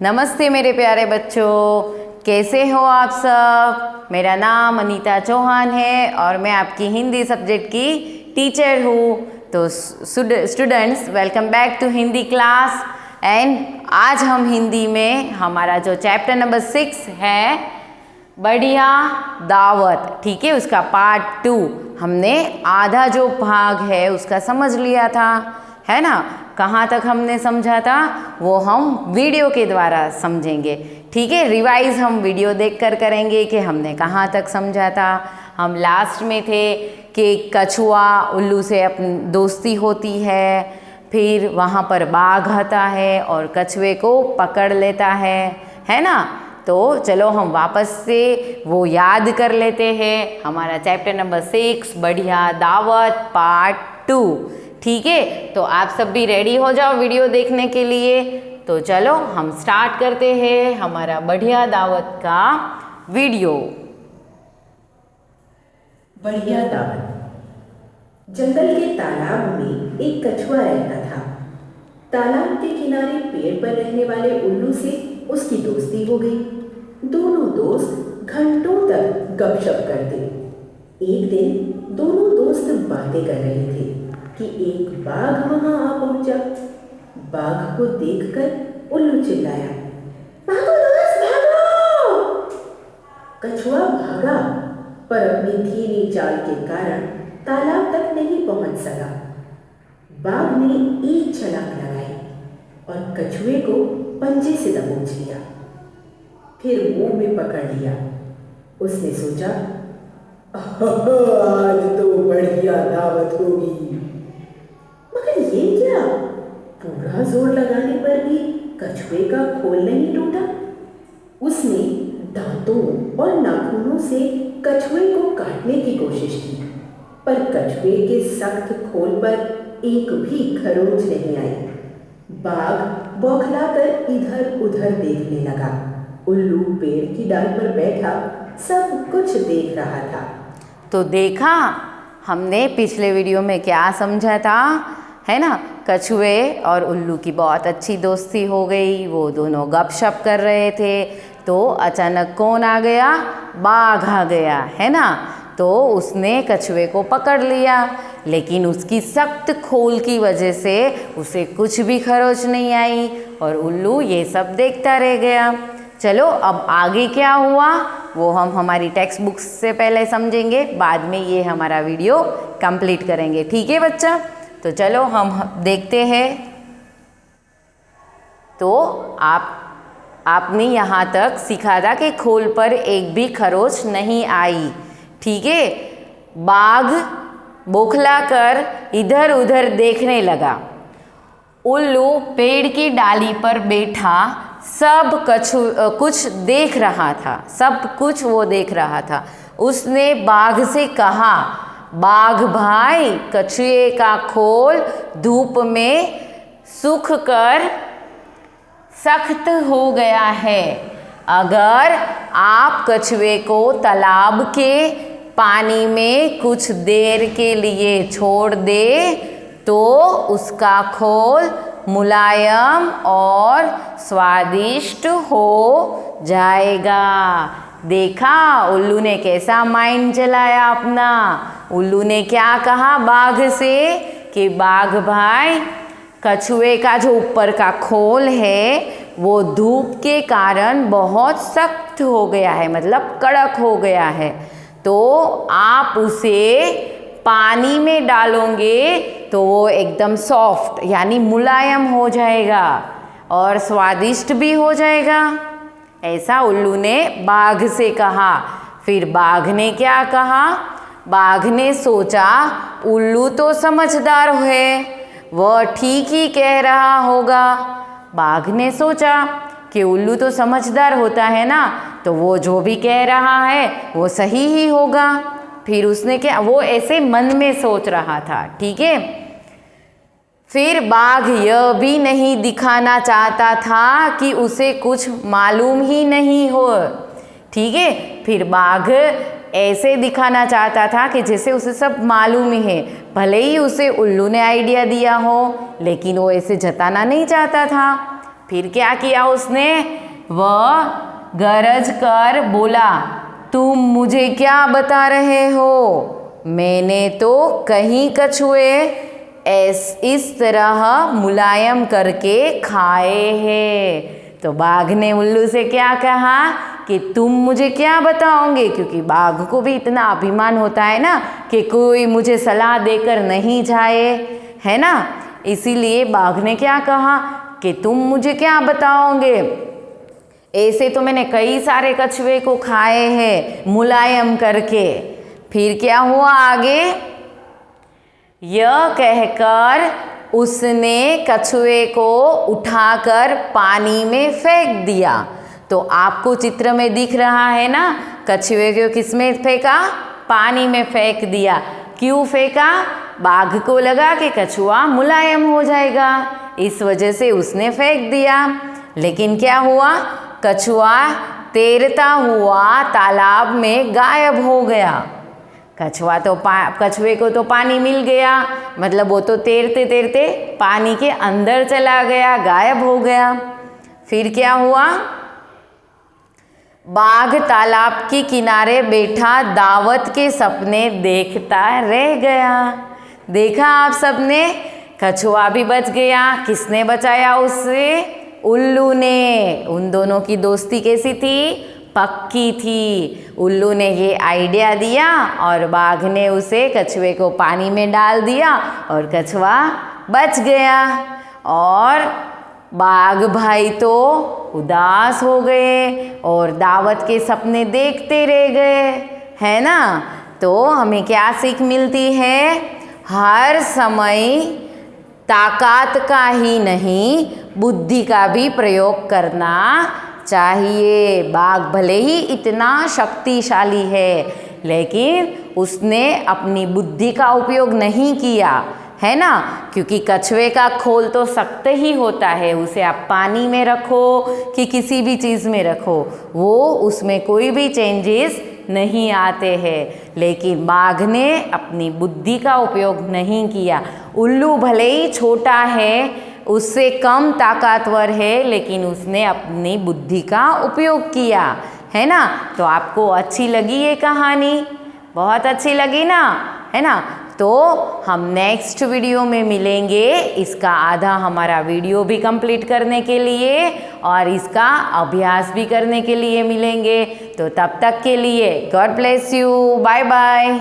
नमस्ते मेरे प्यारे बच्चों, कैसे हो आप सब। मेरा नाम अनीता चौहान है और मैं आपकी हिंदी सब्जेक्ट की टीचर हूँ। तो students, welcome back to Hindi class. And आज हम हिंदी में हमारा जो चैप्टर नंबर 6 है, बढ़िया दावत, ठीक है, उसका पार्ट 2 हमने आधा जो भाग है उसका समझ लिया था, है ना। कहाँ तक हमने समझा था वो हम वीडियो के द्वारा समझेंगे, ठीक है। रिवाइज हम वीडियो देखकर करेंगे कि हमने कहाँ तक समझा था। हम लास्ट में थे कि कछुआ उल्लू से अपनी दोस्ती होती है, फिर वहाँ पर बाघ आता है और कछुए को पकड़ लेता है ना। तो चलो हम वापस से वो याद कर लेते हैं। हमारा चैप्टर नंबर 6 बढ़िया दावत पार्ट 2, ठीक है। तो आप सब भी रेडी हो जाओ वीडियो देखने के लिए। तो चलो हम स्टार्ट करते हैं हमारा बढ़िया दावत का वीडियो। बढ़िया दावत। जंगल के तालाब में एक कछुआ रहता था। तालाब के किनारे पेड़ पर रहने वाले उल्लू से उसकी दोस्ती हो गई। दोनों दोस्त घंटों तक गपशप करते। एक दिन दोनों दोस्त बातें कर रहे थे कि एक बाघ वहां आ पहुंचा। बाघ को देखकर उल्लू चिल्लाया, भागो दोस्त भागो। कछुआ भागा, पर अपनी धीमी चाल के कारण तालाब तक नहीं पहुंच सका। बाघ ने एक छलांग लगाई और कछुए को पंजे से दबोच लिया, फिर मुंह में पकड़ लिया। उसने सोचा, आज तो बढ़िया दावत होगी। मगर ये क्या, पूरा जोर लगाने पर भी कछुए का खोल नहीं टूटा। उसने दांतों और नाखूनों से कछुए को काटने की कोशिश की, पर कछुए के सख्त खोल पर एक भी खरोंच नहीं आई। बाघ बौखलाकर इधर उधर देखने लगा। उल्लू पेड़ की डाल पर बैठा सब कुछ देख रहा था। तो देखा हमने पिछले वीडियो में क्या समझा था, है ना। कछुए और उल्लू की बहुत अच्छी दोस्ती हो गई, वो दोनों गपशप कर रहे थे। तो अचानक कौन आ गया, बाघ आ गया, है ना। तो उसने कछुए को पकड़ लिया, लेकिन उसकी सख्त खोल की वजह से उसे कुछ भी खरोच नहीं आई और उल्लू ये सब देखता रह गया। चलो अब आगे क्या हुआ वो हम हमारी टेक्स्ट बुक से पहले समझेंगे, बाद में ये हमारा वीडियो कंप्लीट करेंगे, ठीक है बच्चा। तो चलो हम देखते हैं। तो आपने यहाँ तक सीखा था कि खोल पर एक भी खरोच नहीं आई, ठीक है। बाघ बौखला कर इधर उधर देखने लगा। उल्लू पेड़ की डाली पर बैठा सब कुछ देख रहा था, सब कुछ वो देख रहा था। उसने बाघ से कहा, बाघ भाई, कछुए का खोल धूप में सूख कर सख्त हो गया है। अगर आप कछुए को तालाब के पानी में कुछ देर के लिए छोड़ दे तो उसका खोल मुलायम और स्वादिष्ट हो जाएगा। देखा उल्लू ने कैसा माइंड चलाया अपना। उल्लू ने क्या कहा बाघ से कि बाघ भाई, कछुए का जो ऊपर का खोल है वो धूप के कारण बहुत सख्त हो गया है, मतलब कड़क हो गया है। तो आप उसे पानी में डालोगे तो वो एकदम सॉफ्ट यानी मुलायम हो जाएगा और स्वादिष्ट भी हो जाएगा। ऐसा उल्लू ने बाघ से कहा। फिर बाघ ने क्या कहा, बाघ ने सोचा उल्लू तो समझदार है, वह ठीक ही कह रहा होगा। बाघ ने सोचा कि उल्लू तो समझदार होता है ना, तो वो जो भी कह रहा है वो सही ही होगा। फिर उसने क्या, वो ऐसे मन में सोच रहा था, ठीक है। फिर बाघ यह भी नहीं दिखाना चाहता था कि उसे कुछ मालूम ही नहीं हो, ठीक है। फिर बाघ ऐसे दिखाना चाहता था कि जैसे उसे सब मालूम ही है, भले ही उसे उल्लू ने आइडिया दिया हो, लेकिन वो ऐसे जताना नहीं चाहता था। फिर क्या किया उसने? वह गरज कर बोला, तुम मुझे क्या बता रहे हो? मैंने तो कहीं कछुए इस तरह मुलायम करके खाए हैं। तो बाघ ने उल्लू से क्या कहा कि तुम मुझे क्या बताओगे, क्योंकि बाघ को भी इतना अभिमान होता है ना कि कोई मुझे सलाह देकर नहीं जाए, है ना। इसीलिए बाघ ने क्या कहा कि तुम मुझे क्या बताओगे, ऐसे तो मैंने कई सारे कछुए को खाए हैं मुलायम करके। फिर क्या हुआ आगे? यह कहकर उसने कछुए को उठाकर पानी में फेंक दिया। तो आपको चित्र में दिख रहा है ना, कछुए को किस में फेंका? पानी में फेंक दिया। क्यों फेंका? बाघ को लगा कि कछुआ मुलायम हो जाएगा, इस वजह से उसने फेंक दिया। लेकिन क्या हुआ? कछुआ तैरता हुआ तालाब में गायब हो गया। कछुए को तो पानी मिल गया, मतलब वो तो तैरते तैरते पानी के अंदर चला गया, गायब हो गया। फिर क्या हुआ? बाघ तालाब के किनारे बैठा दावत के सपने देखता रह गया। देखा आप सबने, कछुआ भी बच गया। किसने बचाया उससे? उल्लू ने। उन दोनों की दोस्ती कैसी थी? पक्की थी। उल्लू ने ये आइडिया दिया और बाघ ने उसे कछुए को पानी में डाल दिया और कछुआ बच गया। और बाघ भाई तो उदास हो गए और दावत के सपने देखते रह गए, है ना। तो हमें क्या सीख मिलती है? हर समय ताकत का ही नहीं, बुद्धि का भी प्रयोग करना चाहिए। बाघ भले ही इतना शक्तिशाली है, लेकिन उसने अपनी बुद्धि का उपयोग नहीं किया, है ना। क्योंकि कछुए का खोल तो सख्त ही होता है, उसे आप पानी में रखो कि किसी भी चीज़ में रखो, वो उसमें कोई भी चेंजेस नहीं आते हैं। लेकिन बाघ ने अपनी बुद्धि का उपयोग नहीं किया। उल्लू भले ही छोटा है, उससे कम ताकतवर है, लेकिन उसने अपनी बुद्धि का उपयोग किया, है ना। तो आपको अच्छी लगी ये कहानी? बहुत अच्छी लगी ना, है ना। तो हम नेक्स्ट वीडियो में मिलेंगे, इसका आधा हमारा वीडियो भी कंप्लीट करने के लिए और इसका अभ्यास भी करने के लिए मिलेंगे। तो तब तक के लिए God bless you, bye bye.